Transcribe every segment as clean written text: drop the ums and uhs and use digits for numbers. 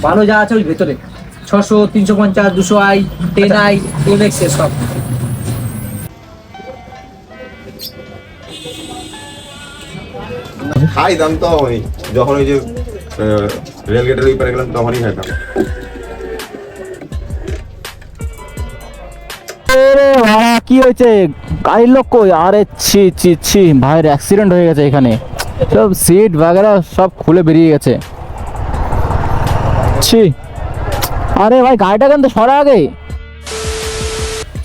ভালো যা আছে ওই ভেতরে 600, 350, 200i, 10i, MX এর সব। খাইতাম তো আমি যখন ওই যে রেলগেটের ওই পারে গেলাম তখনই খাইতাম। কি হয়েছে? গাড়ির লোক কই? আরে ছি ছি ছি, ভাইয়ের অ্যাক্সিডেন্ট হয়ে গেছে এখানে। সব সিট বাগেরা সব খুলে বেরিয়ে গেছে। ছি, আরে ভাই গাড়িটা কেন তো সরা আগে।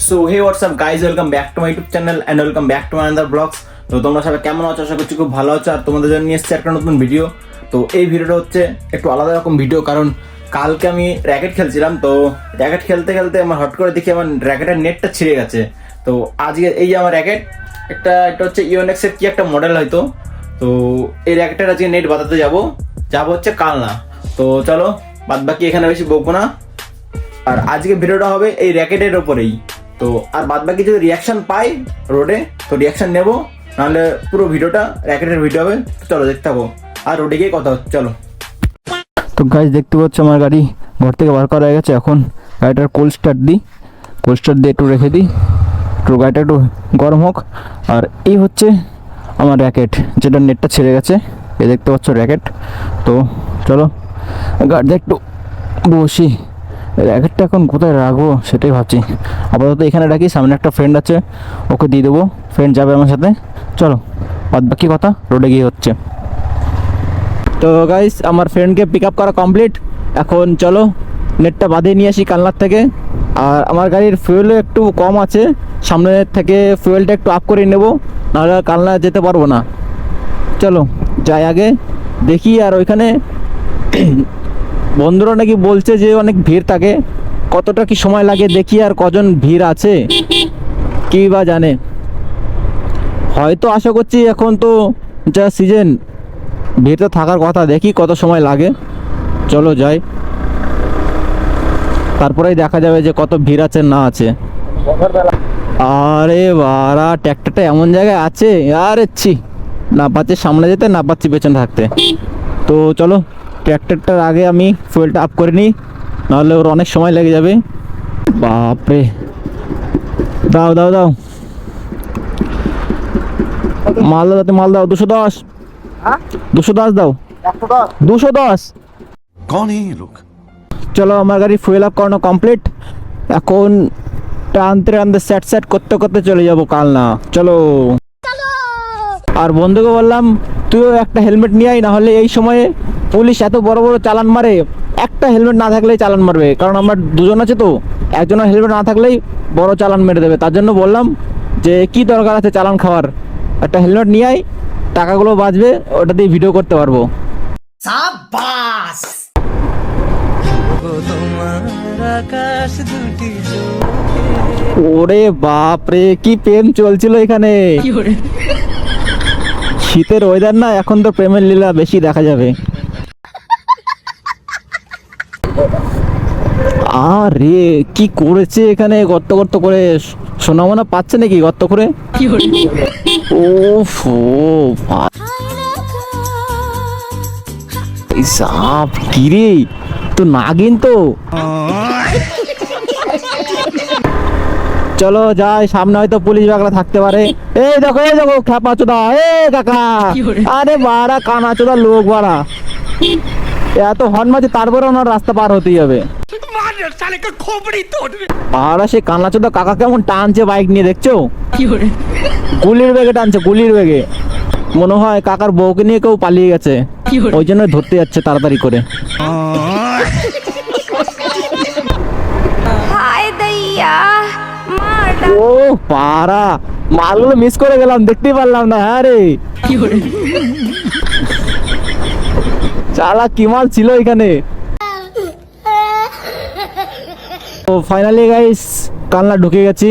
So hey what's up guys, welcome back to my YouTube channel and welcome back to my another blogs. তো তোমরা সবাই কেমন আছো? আশা করছি খুব ভালো আছো। আর তোমাদের জন্য নিয়ে এসেছি একটা নতুন ভিডিও। তো এই ভিডিওটা হচ্ছে একটু আলাদা রকম ভিডিও, কারণ কালকে আমি র্যাকেট খেলছিলাম। তো র্যাকেট খেলতে খেলতে আমার হট করে দেখি আমার র্যাকেটের নেটটা ছিঁড়ে গেছে। তো আজকে এই যে আমার র্যাকেট, এটা হচ্ছে ইউএনএক্স এর কি একটা মডেল হয়তো। তো এই র্যাকেটের আজকে নেট বাতাতে যাবো হচ্ছে কালনা। তো চলো বাদ বাকি এখানে বেশি বকবো না, আর আজকে ভিডিওটা হবে এই র্যাকেটের ওপরেই। তো আর বাদ বাকি যদি রিয়াকশন পাই রোডে তো রিয়াকশন নেবো, নাহলে পুরো ভিডিওটা র্যাকেটের ভিডিও হবে। তো চলো দেখতে থাকো, আর রোডে গিয়ে কথা হচ্ছে। চলো। তো গাইজ দেখতে পাচ্ছ আমার গাড়ি ঘর থেকে বার করা হয়ে গেছে। এখন গাড়িটার কোল্ড স্টার্ট দিই, কোল্ড স্টার্ট দিয়ে একটু রেখে দিই, একটু গাড়িটা একটু গরম হোক। আর এই হচ্ছে আমার র্যাকেট, যেটা নেটটা ছিঁড়ে গেছে। এই দেখতে পাচ্ছ র্যাকেট। তো চলো গাড়িতে একটু বসি। র্যাকেটটা এখন কোথায় রাখবো সেটাই ভাবছি। আপাতত এখানে রাখি, সামনে একটা ফ্রেন্ড আছে, ওকে দিয়ে দেবো, ফ্রেন্ড যাবে আমার সাথে। চলো বাদ বাকি কথা রোডে গিয়ে হচ্ছে। তো গাইস আমার ফ্রেন্ডকে পিক আপ করা কমপ্লিট। এখন চলো নেটটা বাঁধিয়ে নিয়ে আসি কালনার থেকে। আর আমার গাড়ির ফুয়েলও একটু কম আছে, সামনে থেকে ফুয়েলটা একটু আপ করে নেব, নাহলে কালনা যেতে পারবো না। চলো যাই আগে দেখি। আর ওইখানে বন্ধুরা নাকি বলছে যে অনেক ভিড় থাকে, কতটা কি সময় লাগে দেখি, আর কজন ভিড় আছে কি বা জানে। হয়তো আশা করছি এখন তো যা সিজন, ভিড় তো থাকার কথা, দেখি কত সময় লাগে। চলো যাই, তারপরেই দেখা যাবে যে কত ভিড় আছে না আছে। আরে বারা, ট্র্যাক্টরটা এমন জায়গায় আছে, আরে ছি, না পাচ্ছি সামনে যেতে, না পাচ্ছি পেছনে থাকতে। তো চলো ট্র্যাক্টরটার আগে আমি ফুয়েলটা আপ করে নিই, নাহলে ওর অনেক সময় লেগে যাবে। বাপরে, দাও দাও দাও, মাল দাও, মাল দাও। 210, 210 দাও, 210। कौन है ये लोग? চলো আমার গাড়ি ফুয়েল আপ করানো কমপ্লিট। এখন টানতে টানতে সেট সেট করতে করতে চলে যাব কালনা। চলো। আর বন্ধুকে বললাম তুইও একটা হেলমেট নিয়ে আয়, না হলে এই সময়ে পুলিশ এত বড় বড় চালান মারে। একটা হেলমেট না থাকলেই চালান মারবে, কারণ আমরা দুজন আছে তো, একজনের হেলমেট না থাকলেই বড় চালান মেরে দেবে। তার জন্য বললাম যে কি দরকার আছে চালান খাওয়ার, একটা হেলমেট নিয়ে আয়, টাকাগুলো বাঁচবে, ওটা দিয়ে ভিডিও করতে পারবো। ওরে বাপ রে, কি প্রেম চলছিল এখানে। শীতের ওয়েদার না, এখন তো প্রেমের লীলা বেশি দেখা যাবে। আরে কি করেছে এখানে, গর্ত গর্ত করে, সোনা মোনা পাচ্ছে নাকি গর্ত করে। ওফ সাপ, কিরে তো নাগিন তো। চলো যাই, সামনে হয়তো পুলিশ বাগলা থাকতে পারে। এই দেখো এই দেখো খ্যাপা চোদা, এ কাকা, আরে বাড়া কানা চোদা লোক বাড়া, এত হর্ন মারছে, তারপরে ওনার রাস্তা পার হতেই হবে। আর সে কানা চোদা কাকা কেমন টানছে বাইক নিয়ে, দেখছো? গুলির বেগে টানছে, গুলির বেগে। মনে হয় কাকার বউকে নিয়ে কেউ পালিয়ে গেছে, ওই জন্য ধরতে যাচ্ছে তাড়াতাড়ি করে। ও পারা, মালগুলো মিস করে গেলাম, দেখতেই পারলাম না। হ্যাঁ রে, চালা কি মাল ছিল এখানে। তো ফাইনালি গাইস কালনা ঢুকে গেছি।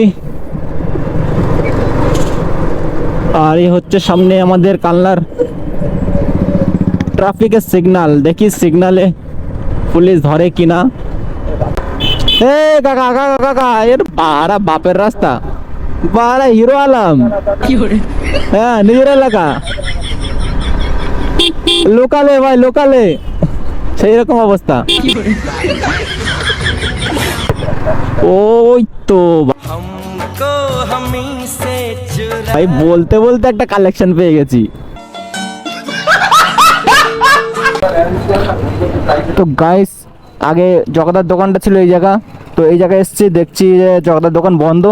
আর এই হচ্ছে সামনে আমাদের কালনার ট্রাফিকের সিগন্যাল, দেখি সিগন্যালে পুলিশ ধরে কিনা। এ কাকা কাকা কাকা, এর বারা বাপের রাস্তা, বারা হিরো আলম, হ্যাঁ নিজের এলাকা, লোকালে ভাই লোকালে। সেই রকম অবস্থা। ওই তো ভাই বলতে বলতে একটা কালেকশন পেয়ে গেছি। তো গাইস আগে জগদার দোকানটা ছিল এই জায়গা, তো এই জায়গায় এসেছি, দেখছি যে জগদার দোকান বন্ধ।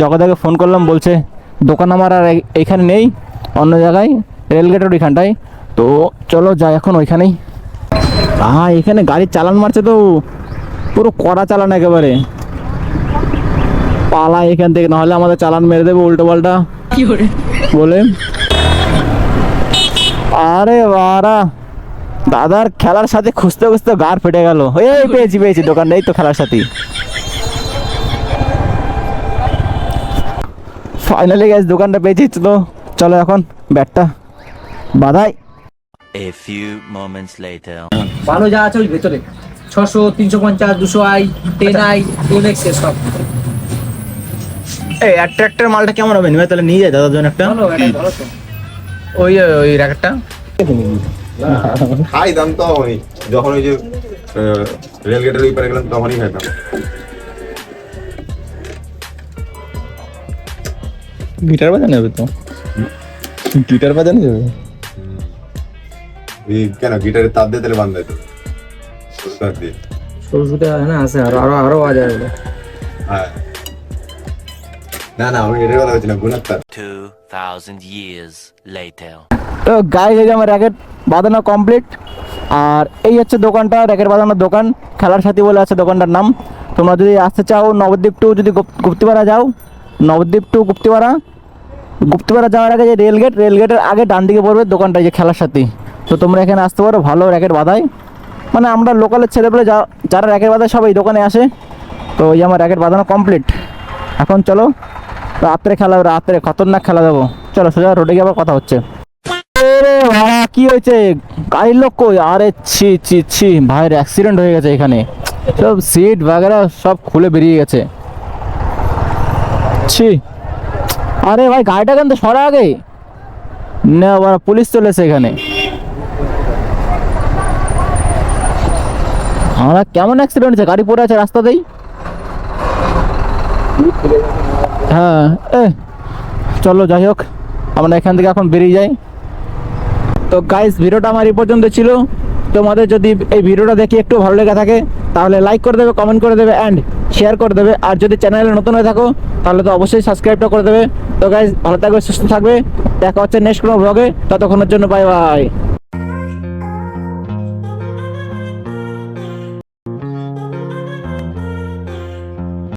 জগদাকে ফোন করলাম, বলছে দোকান আমার আর এইখানে নেই, অন্য জায়গায় রেলগেটের ওইখানটায়। তো চলো যাই এখন ওইখানেই। এখানে গাড়ির চালান মারছে, তো পুরো কড়া চালান একেবারে। পালা এখান থেকে, নাহলে আমাদের চালান মেরে দেবে উল্টো পাল্টা বলে। আরে বারা, দাদার খেলার সাথে খুঁজতে খুঁজতে গার ফেটে গেল। এই পেয়েছি দোকানটা, এই তো খেলার সাথে। ফাইনালি গ্যাস দোকানটা পেয়েছি। তো চলো এখন ব্যাটটা বাধাই। A few moments later. ভালো যা আছে ওই ভেতরে 600 350 200i 10i MX সব এই অ্যাট্রাক্টর মালটা কেমন হবে? নিবে তাহলে নিয়ে যাই দাদার জন্য একটা। ভালো, এটা ভালো তো। ওই র্যাকেটটা খাইতাম তখনই, যখন ওই যে রেলগেটের ওই পারে গেলাম তখনই খাইতাম। গিটার বাজানো যাবে তো? গিটার বাজানো যাবে? কেন গিটারের তার দিয়ে তাহলে বান্ধা যেত, তার দিয়ে। সরু সুতে না আছে, আরো আওয়াজ আসবে। হ্যাঁ, না আমি এটার কথা বলছি না, গুণার তার। 2000 years later. তো গাইস এই যে আমার র্যাকেট বাঁধানো কমপ্লিট। আর এই হচ্ছে দোকানটা, র্যাকেট বাঁধানোর দোকান, খেলার সাথী বলে আছে দোকানটার নাম। তোমরা যদি আসতে চাও নবদ্বীপ টু যদি গুপ্তিপাড়া যাও, নবদ্বীপ টু গুপ্তিপাড়া যাওয়ার আগে যে রেলগেটের আগে ডান দিকে পড়বে দোকানটা, যে খেলার সাথী। তো তোমরা এখানে আসতে পারো, ভালো র্যাকেট বাঁধায়। মানে আমরা লোকালের ছেলেপেলে যারা র্যাকেট বাঁধায় সব এই দোকানে আসে। তো এই আমার র্যাকেট বাঁধানো কমপ্লিট। এখন চলো রাত্রে খেলা, রাত্রে খতরনাক খেলা দেবো। চলো সোজা রোডে গিয়ে আবার কথা হচ্ছে। কি হয়েছে? গাড়ির লোক কই? আরে ছি ভাইয়ের অ্যাক্সিডেন্ট হয়ে গেছে এখানে, সব সিট বাগেরা সব খুলে বেরিয়ে গেছে। ছি, আরে ভাই গাড়িটা কেন তো সরা আগে না, পুলিশ চলেছে এখানে। আমরা কেমন অ্যাক্সিডেন্ট হয়েছে? গাড়ি পড়ে আছে রাস্তাতেই। হ্যাঁ চলো যাই হোক, আমরা এখান থেকে এখন বেরিয়ে যাই। তো গাইস ভিডিওটা আমার এই পর্যন্ত ছিল। তোমাদের যদি এই ভিডিওটা দেখে একটু ভালো লেগে থাকে তাহলে লাইক করে দেবে, কমেন্ট করে দেবে অ্যান্ড শেয়ার করে দেবে। আর যদি চ্যানেলে নতুন হয়ে থাকো তাহলে তো অবশ্যই সাবস্ক্রাইবটা করে দেবে। তো গাইস ভালো থাকবে, সুস্থ থাকবে, দেখা হচ্ছে নেক্সট কোনো ব্লগে। ততক্ষণের জন্য বাই বাই।